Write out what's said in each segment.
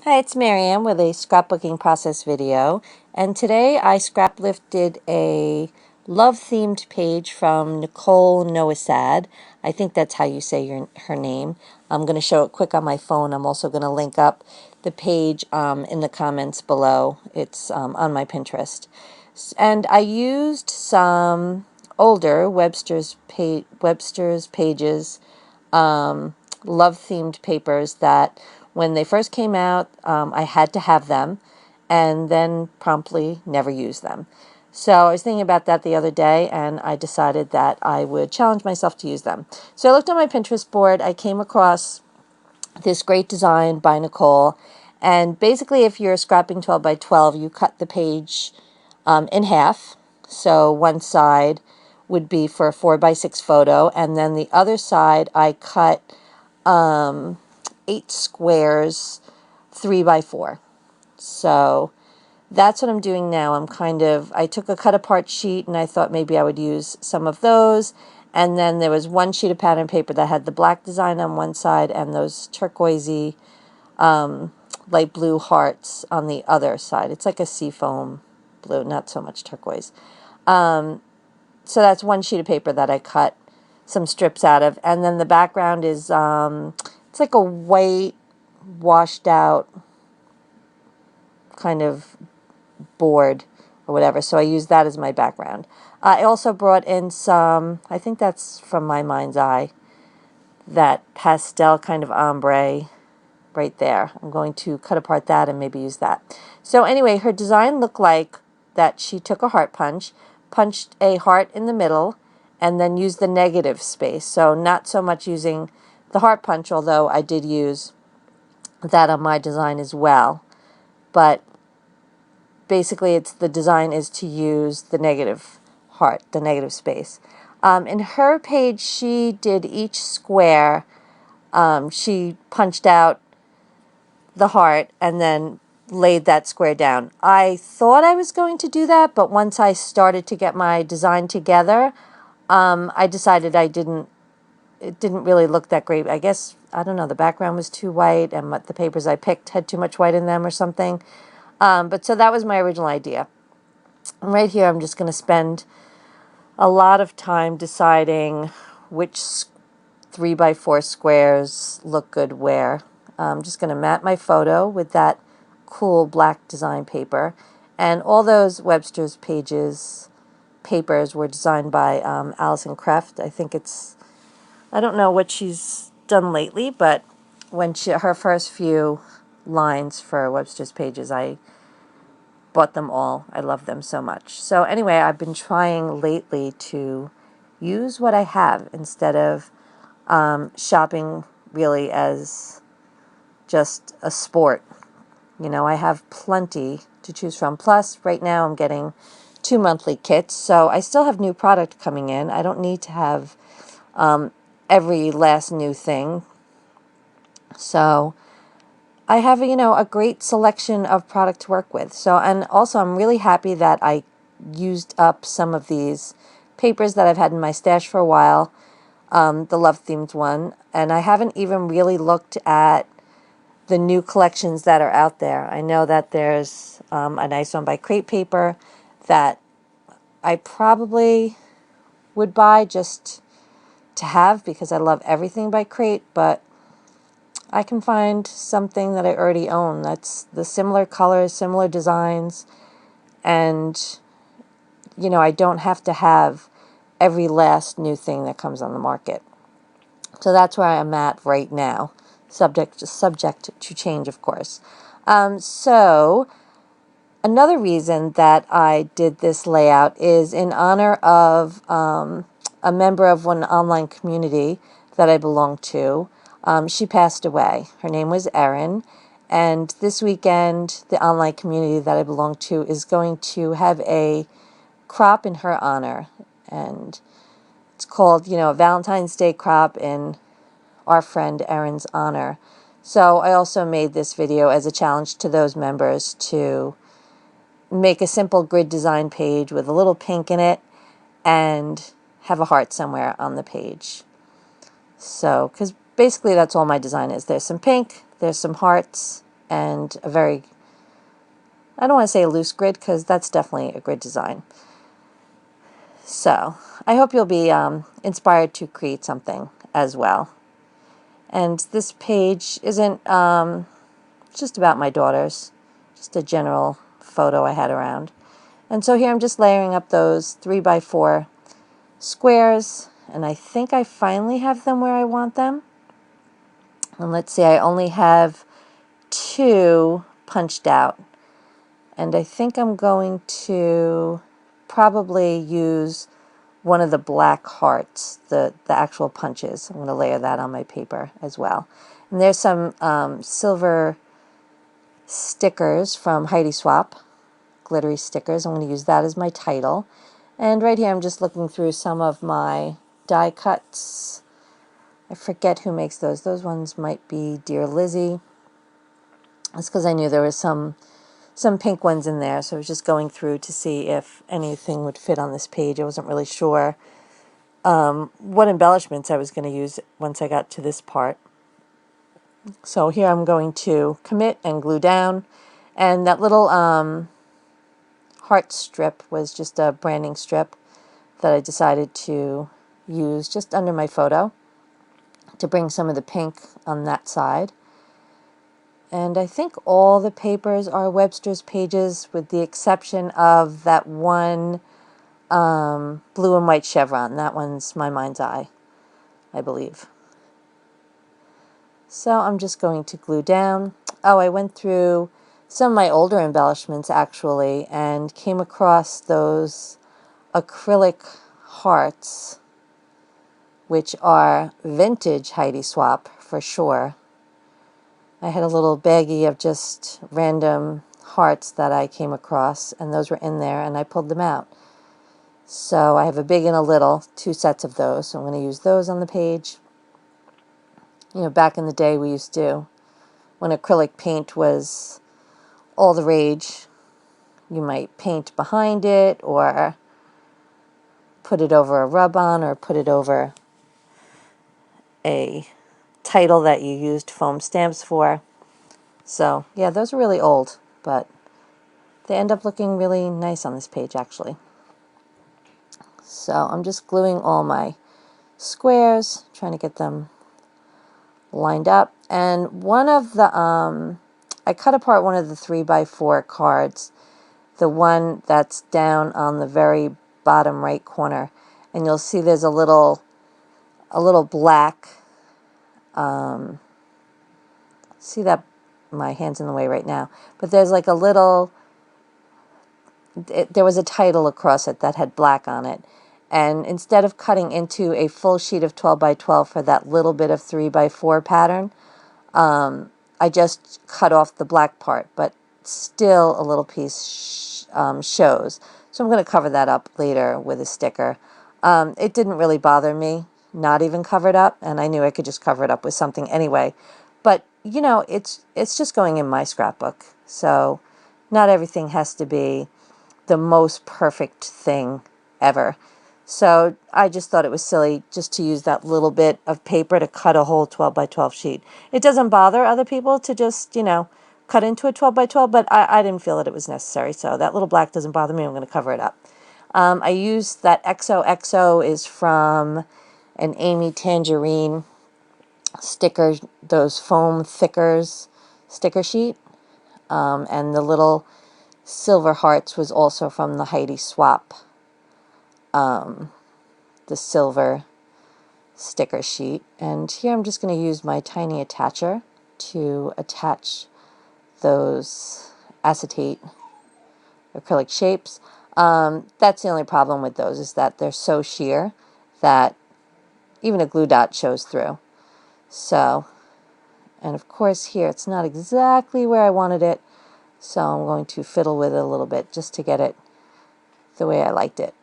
Hi, it's Marianne with a scrapbooking process video, and today I scrap lifted a love-themed page from Nicole Nowasad. I think that's how you say her name. I'm going to show it quick on my phone. I'm also going to link up the page in the comments below. It's on my Pinterest. And I used some older Webster's Pages love-themed papers that when they first came out, I had to have them and then promptly never use them. So I was thinking about that the other day, and I decided that I would challenge myself to use them. So I looked on my Pinterest board. I came across this great design by Nicole. And basically, if you're scrapping 12 by 12, you cut the page in half. So one side would be for a 4 by 6 photo, and then the other side I cut 8 squares, 3 by 4. So that's what I'm doing now. I took a cut apart sheet and I thought maybe I would use some of those. And then there was one sheet of pattern paper that had the black design on one side and those turquoisey light blue hearts on the other side. It's like a seafoam blue, not so much turquoise. So that's one sheet of paper that I cut some strips out of. And then the background is, it's like a white, washed out kind of board or whatever. So I use that as my background. I also brought in some, I think that's from my mind's eye, that pastel kind of ombre right there. I'm going to cut apart that and maybe use that. So anyway, her design looked like that she took a heart punch, punched a heart in the middle, and then used the negative space. So not so much using the heart punch, although I did use that on my design as well. But basically the design is to use the negative heart, the negative space. In her page, she did each square. She punched out the heart and then laid that square down. I thought I was going to do that, but once I started to get my design together, I decided it didn't really look that great. I guess, I don't know, the background was too white and the papers I picked had too much white in them or something. But so that was my original idea. And right here, I'm just going to spend a lot of time deciding which 3 by 4 squares look good where. I'm just going to mat my photo with that cool black design paper. And all those Webster's papers were designed by Alison Kreft. I don't know what she's done lately, but her first few lines for Webster's Pages, I bought them all. I love them so much. So anyway, I've been trying lately to use what I have instead of shopping really as just a sport. You know, I have plenty to choose from. Plus, right now I'm getting 2 monthly kits, so I still have new product coming in. I don't need to have every last new thing. So I have, a great selection of product to work with. So, and also I'm really happy that I used up some of these papers that I've had in my stash for a while, the love themed one, and I haven't even really looked at the new collections that are out there. I know that there's a nice one by Crate Paper that I probably would buy just to have because I love everything by Crate, but I can find something that I already own that's the similar colors, similar designs, and I don't have to have every last new thing that comes on the market. So that's where I'm at right now, subject to change, of course. So another reason that I did this layout is in honor of a member of one online community that I belong to. She passed away. Her name was Erin. And this weekend, the online community that I belong to is going to have a crop in her honor. And it's called, a Valentine's Day crop in our friend Erin's honor. So I also made this video as a challenge to those members to make a simple grid design page with a little pink in it and have a heart somewhere on the page. So, because basically that's all my design is. There's some pink, there's some hearts, and a very, I don't want to say a loose grid because that's definitely a grid design. So I hope you'll be inspired to create something as well. And this page isn't just about my daughters, just a general photo I had around. And so here I'm just layering up those 3x4 squares, and I think I finally have them where I want them. And let's see, I only have 2 punched out. And I think I'm going to probably use one of the black hearts, the actual punches. I'm going to layer that on my paper as well. And there's some silver stickers from Heidi Swap, glittery stickers. I'm going to use that as my title. And right here I'm just looking through some of my die cuts. I forget who makes those. Those ones might be Dear Lizzie. That's because I knew there was some pink ones in there, so I was just going through to see if anything would fit on this page. I wasn't really sure what embellishments I was going to use once I got to this part. So here I'm going to commit and glue down, and that little heart strip was just a branding strip that I decided to use just under my photo to bring some of the pink on that side. And I think all the papers are Webster's pages with the exception of that one blue and white chevron. That one's my mind's eye, I believe. So I'm just going to glue down. Oh, I went through some of my older embellishments actually and came across those acrylic hearts, which are vintage Heidi Swap for sure. I had a little baggie of just random hearts that I came across, and those were in there, and I pulled them out. So I have a big and a little, 2 sets of those, so I'm going to use those on the page. You know, back in the day we used to, when acrylic paint was all the rage, you might paint behind it, or put it over a rub-on, or put it over a title that you used foam stamps for. So, yeah, those are really old, but they end up looking really nice on this page, actually. So I'm just gluing all my squares, trying to get them lined up. And one of the, I cut apart one of the 3x4 cards, the one that's down on the very bottom right corner, and you'll see there's a little black, see that, my hand's in the way right now, but there's like a little, there was a title across it that had black on it, and instead of cutting into a full sheet of 12x12 for that little bit of 3x4 pattern, I just cut off the black part, but still a little piece shows. So I'm going to cover that up later with a sticker. It didn't really bother me not even covered up, and I knew I could just cover it up with something anyway. But, you know, it's just going in my scrapbook, so not everything has to be the most perfect thing ever. So I just thought it was silly just to use that little bit of paper to cut a whole 12x12 sheet. It doesn't bother other people to just, you know, cut into a 12x12, but I didn't feel that it was necessary. So that little black doesn't bother me. I'm going to cover it up. I used that XOXO is from an Amy Tangerine sticker, those foam thickers sticker sheet. And the little silver hearts was also from the Heidi Swap, the silver sticker sheet. And here I'm just going to use my tiny attacher to attach those acetate acrylic shapes. That's the only problem with those, is that they're so sheer that even a glue dot shows through. So, and of course here it's not exactly where I wanted it, so I'm going to fiddle with it a little bit just to get it the way I liked it.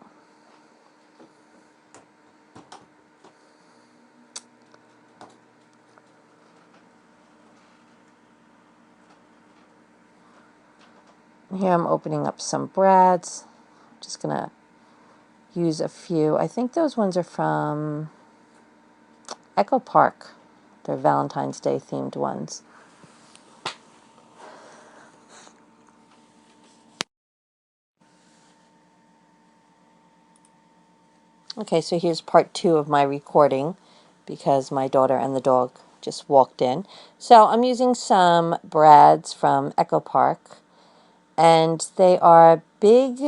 And here I'm opening up some brads. I'm just going to use a few. I think those ones are from Echo Park. They're Valentine's Day themed ones. Okay, so here's part 2 of my recording because my daughter and the dog just walked in. So I'm using some brads from Echo Park, and they are big,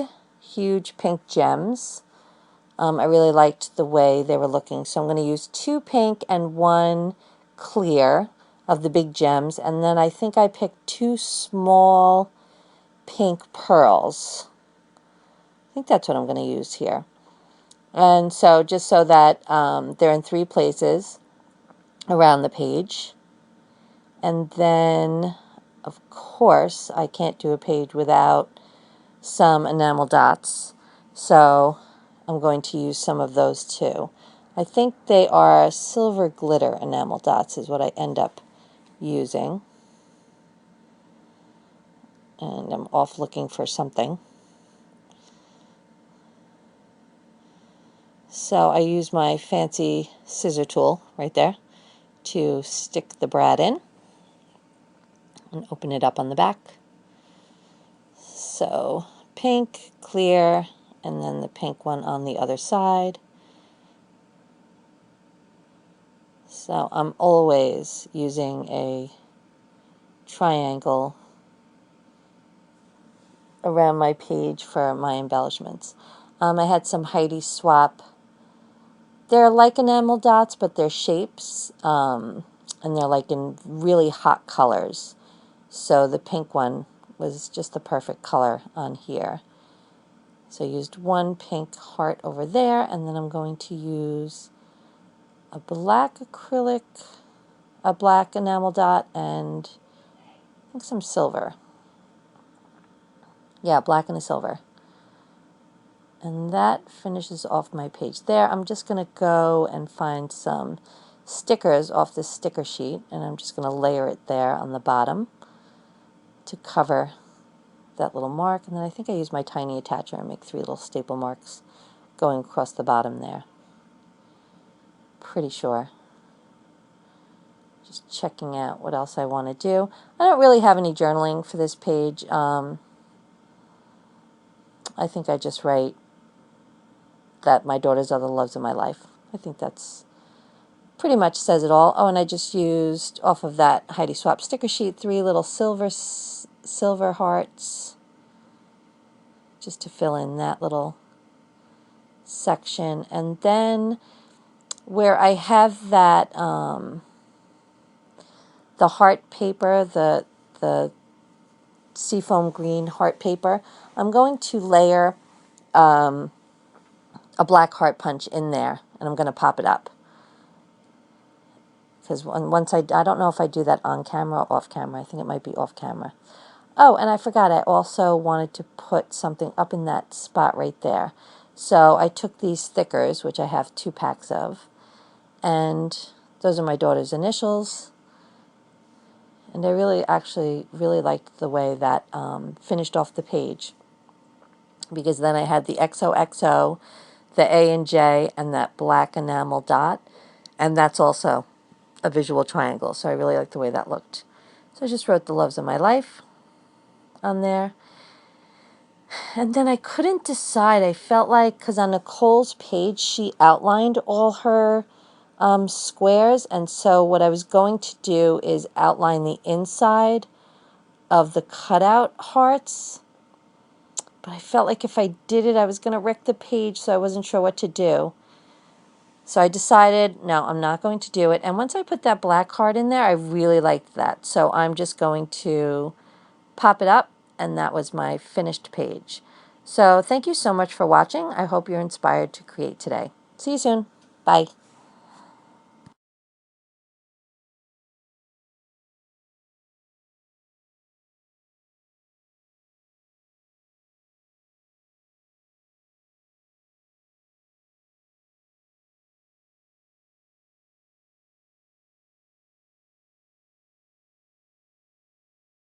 huge pink gems. I really liked the way they were looking, so I'm going to use 2 pink and 1 clear of the big gems, and then I think I picked 2 small pink pearls. I think that's what I'm going to use here. And so just so that they're in 3 places around the page. And then, of course, I can't do a page without some enamel dots. So I'm going to use some of those too. I think they are silver glitter enamel dots is what I end up using. And I'm off looking for something. So I use my fancy scissor tool right there to stick the brad in and open it up on the back. So pink, clear, and then the pink one on the other side. So I'm always using a triangle around my page for my embellishments. I had some Heidi Swap. They're like enamel dots, but they're shapes, and they're like in really hot colors. So the pink one was just the perfect color on here. So I used 1 pink heart over there, and then I'm going to use a black acrylic, a black enamel dot, and I think some silver. Yeah, black and a silver. And that finishes off my page there. I'm just going to go and find some stickers off this sticker sheet, and I'm just going to layer it there on the bottom to cover that little mark. And then I think I use my tiny attacher and make 3 little staple marks going across the bottom there. Pretty sure. Just checking out what else I want to do. I don't really have any journaling for this page. I think I just write that my daughters are the loves of my life. I think that's pretty much says it all. Oh, and I just used off of that Heidi Swap sticker sheet 3 little silver hearts just to fill in that little section. And then where I have that the heart paper, the seafoam green heart paper, I'm going to layer a black heart punch in there, and I'm going to pop it up. Because once I don't know if I do that on camera or off camera. I think it might be off camera. Oh, and I forgot, I also wanted to put something up in that spot right there. So I took these stickers, which I have 2 packs of, and those are my daughter's initials. And I really liked the way that finished off the page, because then I had the XOXO, the A and J, and that black enamel dot, and that's also a visual triangle, so I really like the way that looked. So I just wrote the loves of my life on there. And then I couldn't decide. I felt like, because on Nicole's page, she outlined all her squares, and so what I was going to do is outline the inside of the cutout hearts. But I felt like if I did it, I was going to wreck the page, so I wasn't sure what to do. So I decided, no, I'm not going to do it. And once I put that black heart in there, I really liked that. So I'm just going to pop it up, and that was my finished page. So thank you so much for watching. I hope you're inspired to create today. See you soon. Bye.